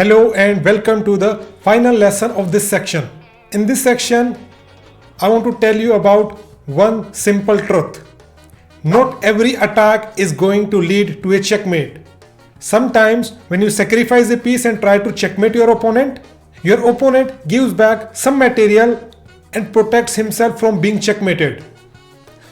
Hello and welcome to the final lesson of this section. In this section, I want to tell you about one simple truth. Not every attack is going to lead to a checkmate. Sometimes when you sacrifice a piece and try to checkmate your opponent gives back some material and protects himself from being checkmated.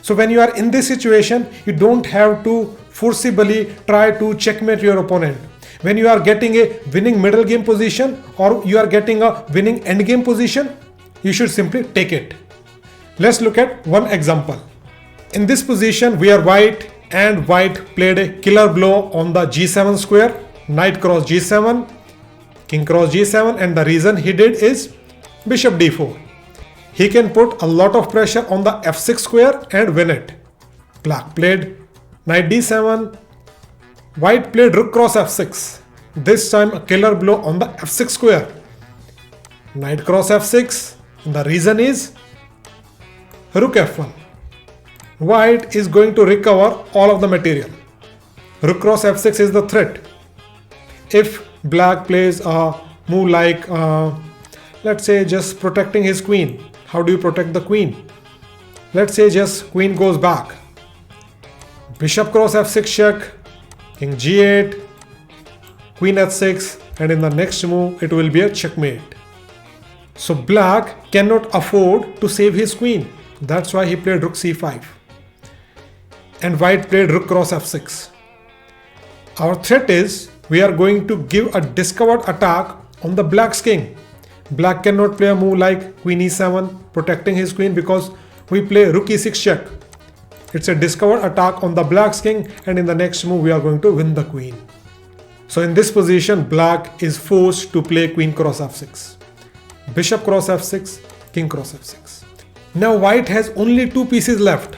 So when you are in this situation, you don't have to forcibly try to checkmate your opponent. When you are getting a winning middle game position or you are getting a winning end game position, you should simply take it. Let's look at one example. In this position, we are white and white played a killer blow on the g7 square, knight cross g7, king cross g7, and the reason he did is bishop d4. He can put a lot of pressure on the f6 square and win it. Black played knight d7, white played rook cross f6. This time a killer blow on the f6 square. Knight cross f6. And the reason is rook f1. White is going to recover all of the material. Rook cross f6 is the threat. If black plays a move like, let's say, just protecting his queen. How do you protect the queen? Let's say just queen goes back. Bishop cross f6 check. King g8, queen h6, and in the next move it will be a checkmate. So black cannot afford to save his queen. That's why he played rook c5. And white played rook cross f6. Our threat is we are going to give a discovered attack on the black's king. Black cannot play a move like queen e7, protecting his queen, because we play rook e6 check. It's a discovered attack on the black's king, and in the next move we are going to win the queen. So in this position, black is forced to play queen cross f6, bishop cross f6, king cross f6. Now white has only two pieces left.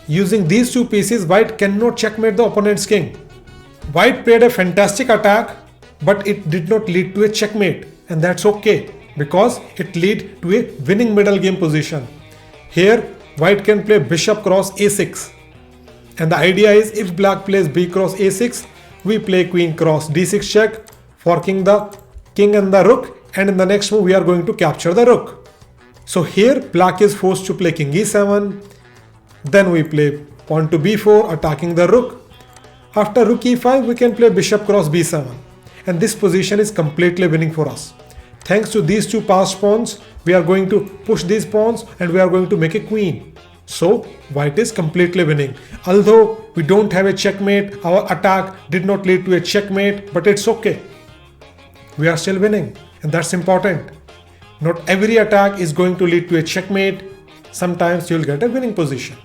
Using these two pieces, white cannot checkmate the opponent's king. White played a fantastic attack, but it did not lead to a checkmate, and that's okay because it led to a winning middle game position. Here white can play bishop cross a6, and the idea is if black plays b cross a6, we play queen cross d6 check, forking the king and the rook, and in the next move we are going to capture the rook. So here black is forced to play king e7, then we play pawn to b4 attacking the rook. After rook e5 we can play bishop cross b7, and this position is completely winning for us. Thanks to these two passed pawns, we are going to push these pawns and we are going to make a queen. So white is completely winning. Although we don't have a checkmate, our attack did not lead to a checkmate, but it's okay. We are still winning, and that's important. Not every attack is going to lead to a checkmate. Sometimes you'll get a winning position.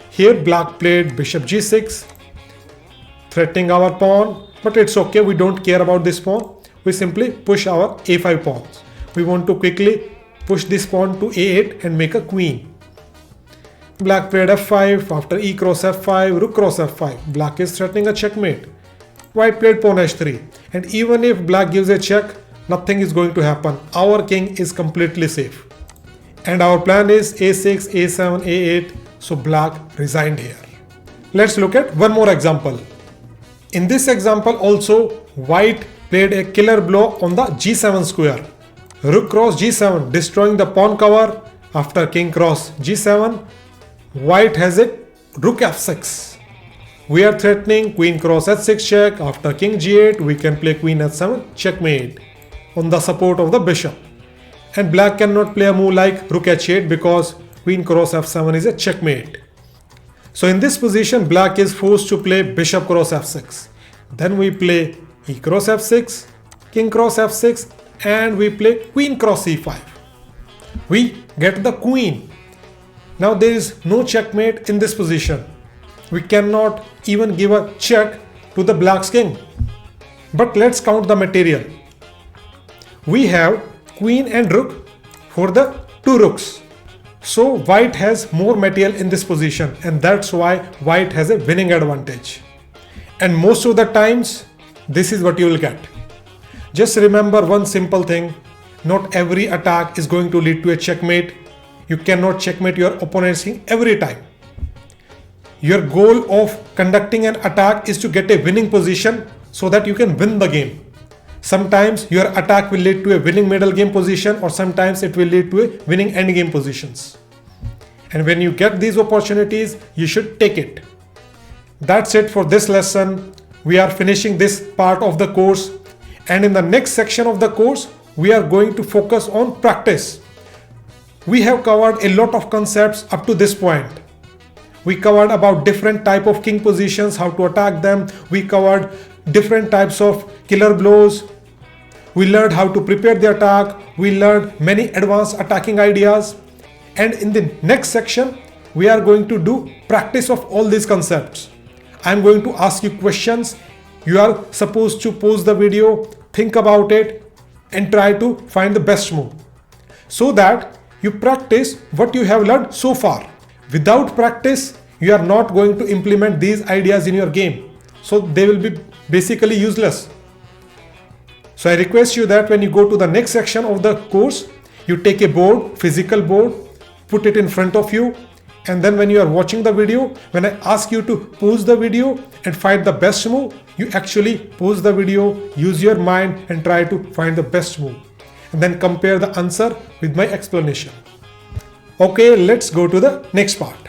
Here black played bishop g6, threatening our pawn, but it's okay, we don't care about this pawn. We simply push our a5 pawns. We want to quickly push this pawn to a8 and make a queen. Black played f5, after e cross f5, rook cross f5. Black is threatening a checkmate. White played pawn h3, and even if black gives a check, nothing is going to happen. Our king is completely safe. And our plan is a6, a7, a8, so black resigned here. Let's look at one more example. In this example also, white played a killer blow on the g7 square. Rook cross g7, destroying the pawn cover. After king cross g7, white has a rook f6. We are threatening queen cross h6 check. After king g8, we can play queen h7 checkmate on the support of the bishop. And black cannot play a move like rook h8 because queen cross f7 is a checkmate. So in this position, black is forced to play bishop cross f6. Then we play e cross f6, king cross f6, and we play queen cross c5. We get the queen. Now there is no checkmate in this position. We cannot even give a check to the black's king. But let's count the material. We have queen and rook for the two rooks. So white has more material in this position, and that's why white has a winning advantage. And most of the times, this is what you will get. Just remember one simple thing. Not every attack is going to lead to a checkmate. You cannot checkmate your opponent's king every time. Your goal of conducting an attack is to get a winning position so that you can win the game. Sometimes your attack will lead to a winning middle game position, or sometimes it will lead to a winning end game positions. And when you get these opportunities, you should take it. That's it for this lesson. We are finishing this part of the course, and in the next section of the course, we are going to focus on practice. We have covered a lot of concepts up to this point. We covered about different type of king positions, how to attack them. We covered different types of killer blows. We learned how to prepare the attack. We learned many advanced attacking ideas. And in the next section, we are going to do practice of all these concepts. I'm going to ask you questions. You are supposed to pause the video, think about it, and try to find the best move, so that you practice what you have learned so far. Without practice, you are not going to implement these ideas in your game. So they will be basically useless. So I request you that when you go to the next section of the course, you take a board, physical board, put it in front of you, and then when you are watching the video, when I ask you to pause the video and find the best move, you actually pause the video, use your mind and try to find the best move, and then compare the answer with my explanation. Okay, let's go to the next part.